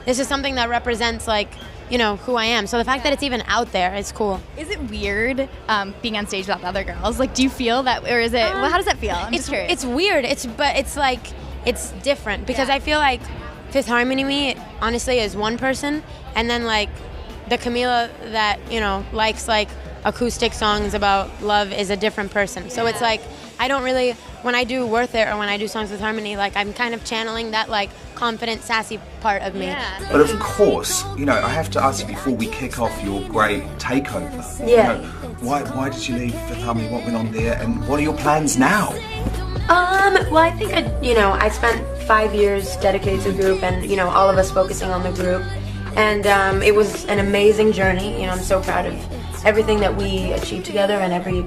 this is something that represents, like, you know, who I am. So the fact that it's even out there is cool. Is it weird being on stage without the other girls? Like, do you feel that, or is it, well, how does that feel? I'm just curious. It's weird, but it's like, it's different, because I feel like Fifth Harmony me, honestly, is one person, and then, like, the Camila that, you know, likes, like, acoustic songs about love is a different person. So it's like, I don't really, when I do Worth It or when I do Songs with Harmony, like, I'm kind of channeling that, like, confident, sassy part of me. Yeah. But of course, you know, I have to ask you before we kick off your great takeover. Yeah. You know, why did you leave Fifth Harmony? What went on there? And what are your plans now? Well, I think, I spent 5 years dedicated to the group, and, you know, all of us focusing on the group. And it was an amazing journey. You know, I'm so proud of everything that we achieved together and every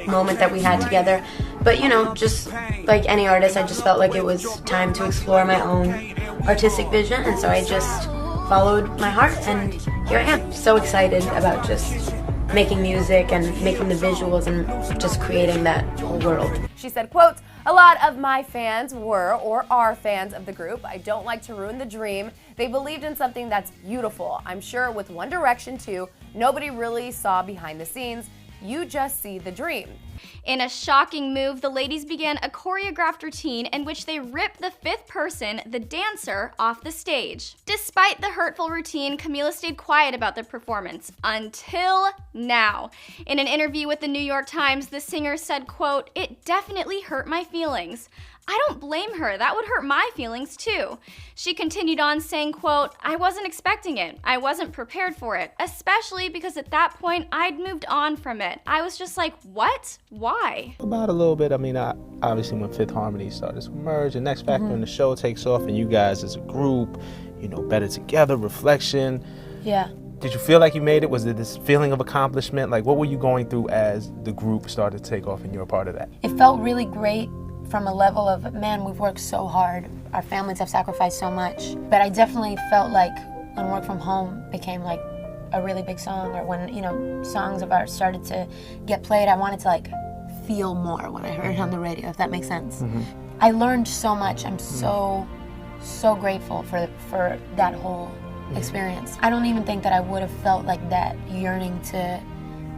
moment that we had together. But, you know, just like any artist, I just felt like it was time to explore my own artistic vision. And so I just followed my heart, and here I am. So excited about just making music and making the visuals and just creating that whole world. She said, quote, "A lot of my fans were or are fans of the group. I don't like to ruin the dream. They believed in something that's beautiful. I'm sure with One Direction too, nobody really saw behind the scenes. You just see the dream." In a shocking move, the ladies began a choreographed routine in which they ripped the fifth person, the dancer, off the stage. Despite the hurtful routine, Camila stayed quiet about the performance until now. In an interview with the New York Times, the singer said, quote, "It definitely hurt my feelings. I don't blame her, that would hurt my feelings too." She continued on saying, quote, "I wasn't expecting it. I wasn't prepared for it, especially because at that point I'd moved on from it. I was just like, what? Why?" About a little bit, I mean, obviously when Fifth Harmony started to merge, and Next Factor and the show takes off, and you guys as a group, you know, better together, reflection. Yeah. Did you feel like you made it? Was it this feeling of accomplishment? Like, what were you going through as the group started to take off and you were a part of that? It felt really great from a level of, man, we've worked so hard. Our families have sacrificed so much. But I definitely felt like when Work From Home became like a really big song, or when, you know, songs of ours started to get played, I wanted to like feel more when I heard it on the radio, if that makes sense. I learned so much. I'm so grateful for that whole experience. I don't even think that I would have felt like that yearning to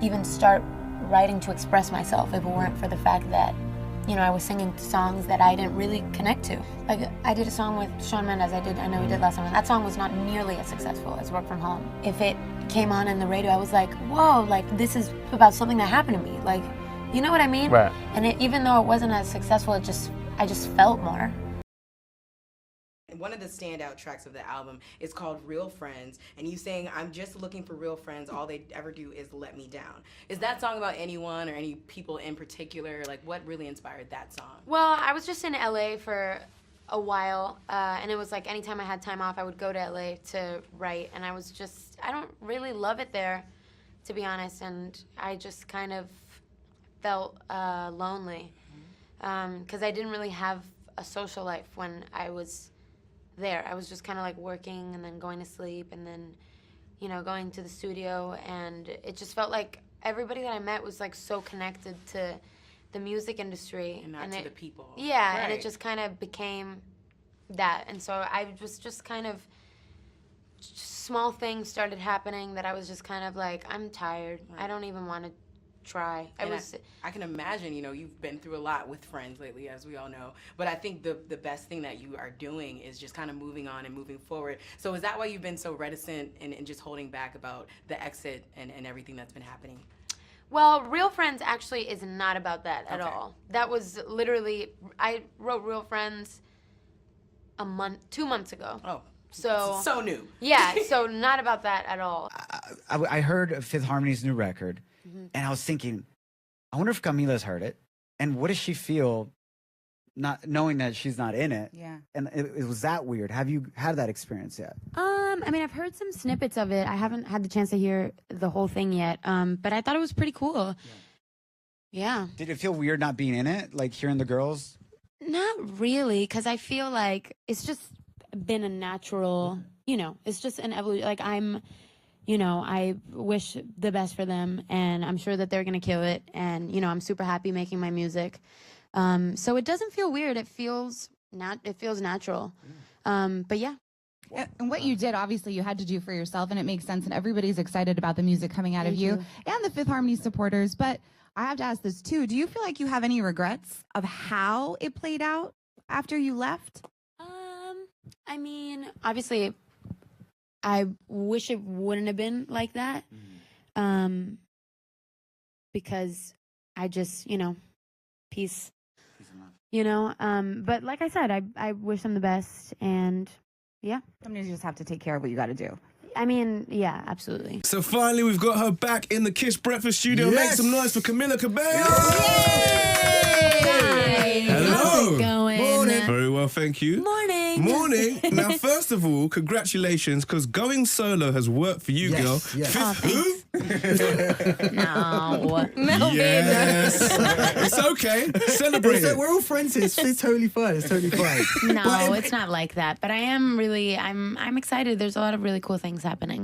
even start writing to express myself if it weren't for the fact that, you know, I was singing songs that I didn't really connect to. Like, I did a song with Shawn Mendes, I know we did last time, and that song was not nearly as successful as Work From Home. If it came on in the radio, I was like, whoa, like, this is about something that happened to me. Like, you know what I mean? Right. And even though it wasn't as successful, I just felt more. One of the standout tracks of the album is called Real Friends, and you saying, "I'm just looking for real friends, all they ever do is let me down." Is that song about anyone or any people in particular? Like, what really inspired that song? Well, I was just in LA for a while, and it was like anytime I had time off, I would go to LA to write, and I don't really love it there, to be honest, and I just kind of felt lonely, because I didn't really have a social life when I was there. I was just kind of like working and then going to sleep and then, you know, going to the studio, and it just felt like everybody that I met was like so connected to the music industry. And not to the people. Yeah, right. And it just kind of became that. And so I was just kind of, small things started happening that I was just kind of like, I'm tired. Right. I don't even want to try. I can imagine, you know, you've been through a lot with Friends lately, as we all know, but I think the best thing that you are doing is just kind of moving on and moving forward. So is that why you've been so reticent and just holding back about the exit and everything that's been happening? Well, Real Friends actually is not about that at all. That was literally, I wrote Real Friends 2 months ago. Oh. So new. Yeah, so not about that at all. I heard of Fifth Harmony's new record, and I was thinking, I wonder if Camila's heard it, and what does she feel not knowing that she's not in it? Yeah. And it was that weird. Have you had that experience yet? I mean, I've heard some snippets of it. I haven't had the chance to hear the whole thing yet, but I thought it was pretty cool. Yeah. Did it feel weird not being in it, like hearing the girls? Not really, because I feel like it's just been a natural, you know, it's just an evolution. Like, you know, I wish the best for them, and I'm sure that they're going to kill it. And, you know, I'm super happy making my music. So it doesn't feel weird. It feels natural. But yeah. And what you did, obviously, you had to do for yourself, and it makes sense, and everybody's excited about the music coming out of you and the Fifth Harmony supporters. But I have to ask this, too. Do you feel like you have any regrets of how it played out after you left? I mean, obviously, I wish it wouldn't have been like that. Because I just, peace. But like I said, I wish them the best, and yeah. Sometimes you just have to take care of what you got to do. I mean, yeah, absolutely. So finally, we've got her back in the Kiss Breakfast studio. Make some noise for Camila Cabello. Hello. How's it going? Morning. Very well, thank you. Morning. Morning. Now, first of all, congratulations, because going solo has worked for you, girl. Yes. Fifth who? No. Yes. It's okay. Celebrate it. We're all friends here. It's totally fine. It's totally fine. No, it's not like that. But I am really, I'm excited. There's a lot of really cool things happening.